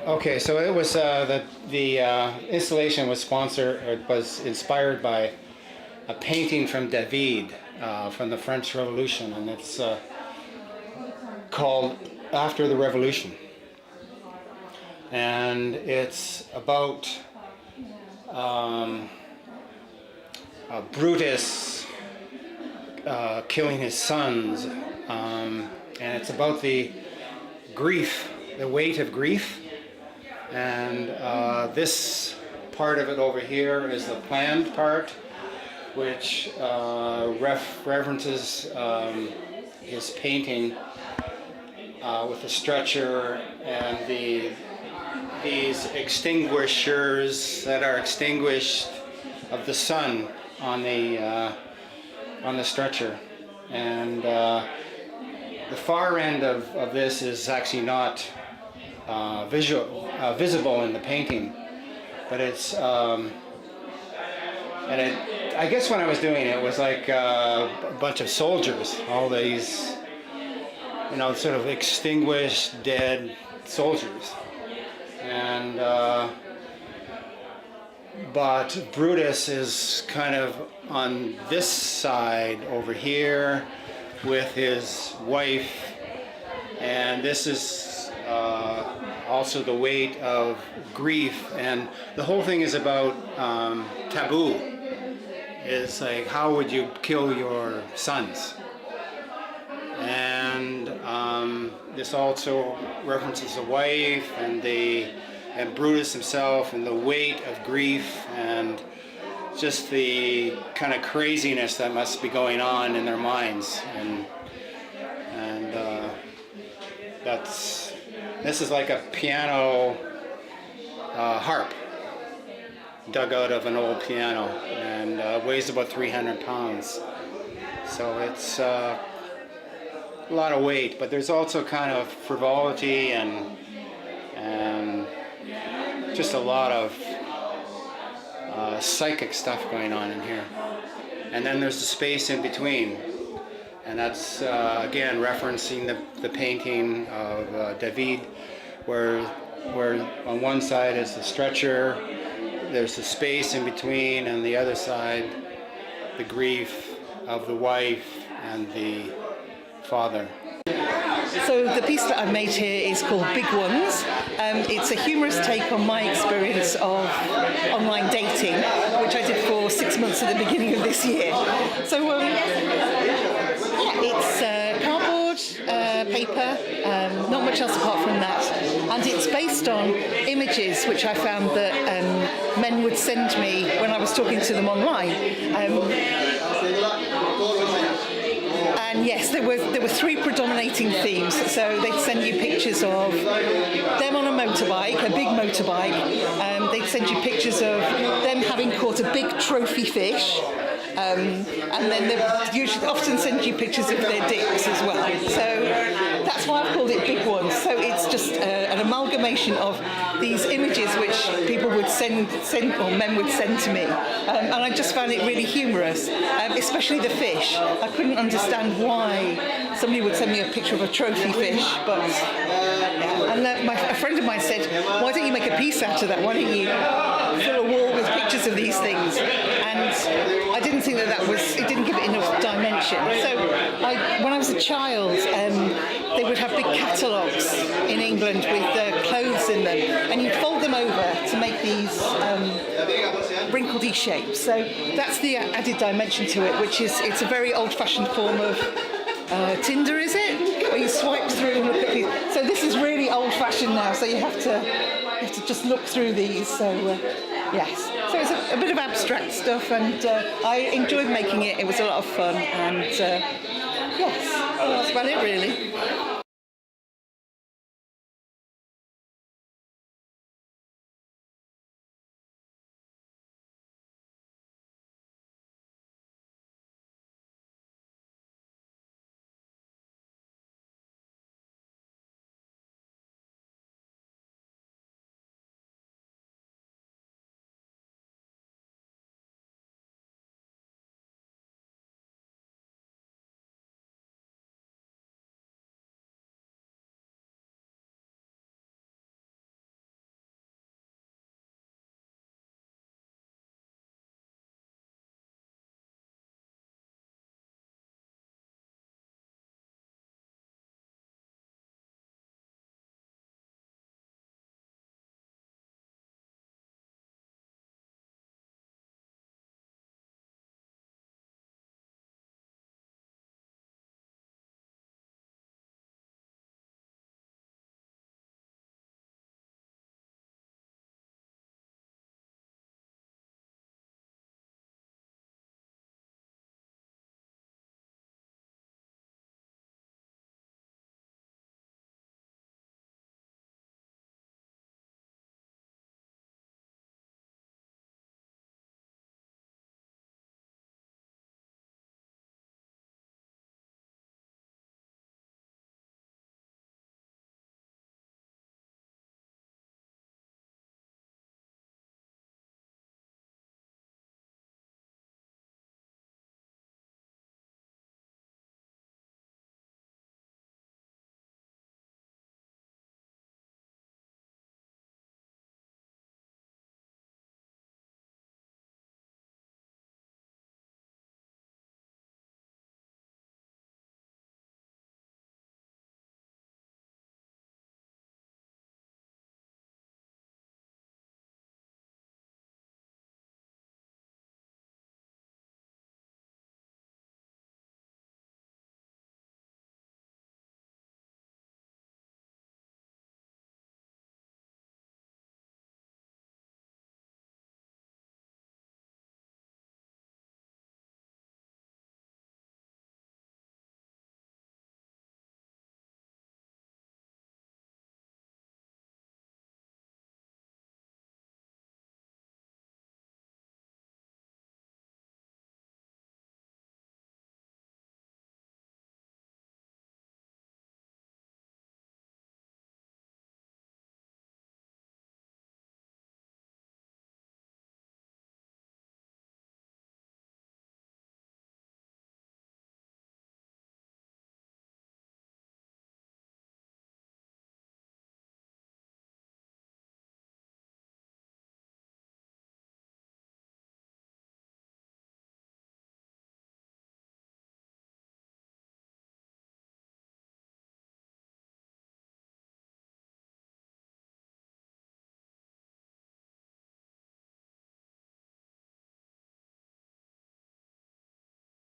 Okay, so it was the installation was inspired by a painting from David from the French Revolution, and it's called After the Revolution, and it's about Brutus killing his sons, and it's about the grief, the weight of grief. And this part of it over here is the planned part, which references his painting with the stretcher and these extinguishers that are extinguished of the sun on the stretcher. And the far end of this is actually not visible in the painting, but it's I guess when I was doing it, it was like a bunch of soldiers, all these, you know, sort of extinguished, dead soldiers, and but Brutus is kind of on this side over here with his wife, and this is also the weight of grief, and the whole thing is about taboo. It's like, how would you kill your sons? And this also references the wife and Brutus himself and the weight of grief and just the kind of craziness that must be going on in their minds. And this is like a piano harp dug out of an old piano, and weighs about 300 pounds. So it's a lot of weight, but there's also kind of frivolity and just a lot of psychic stuff going on in here. And then there's the space in between, and that's again referencing the painting of David, where on one side is the stretcher, there's the space in between, and the other side the grief of the wife and the father. So the piece that I've made here is called Big Ones. It's a humorous take on my experience of online dating, which I did for 6 months at the beginning of this year. So it's cardboard, paper, not much else apart from that. And it's based on images which I found that men would send me when I was talking to them online. And yes, there were three predominating themes. So they'd send you pictures of them on a motorbike, a big motorbike. They'd send you pictures of them having caught a big trophy fish. And then they usually often send you pictures of their dicks as well. So that's why I've called it Big Ones. So it's just an amalgamation of these images which people would send or men would send to me. And I just found it really humorous, especially the fish. I couldn't understand why somebody would send me a picture of a trophy fish, but and a friend of mine said, why don't you make a piece out of that? Why don't you fill a wall with pictures of these things? And I didn't think that it didn't give it enough dimension. So when I was a child, they would have big catalogues in England with clothes in them, and you'd fold them over to make these wrinkledy shapes. So that's the added dimension to it, which is, it's a very old-fashioned form of Tinder, is it? Where you swipe through and look at these. So this is really old-fashioned now, so you have to just look through these. So yes, so it's a bit of abstract stuff, and I enjoyed making it. It was a lot of fun, and yes, well, that's about it really.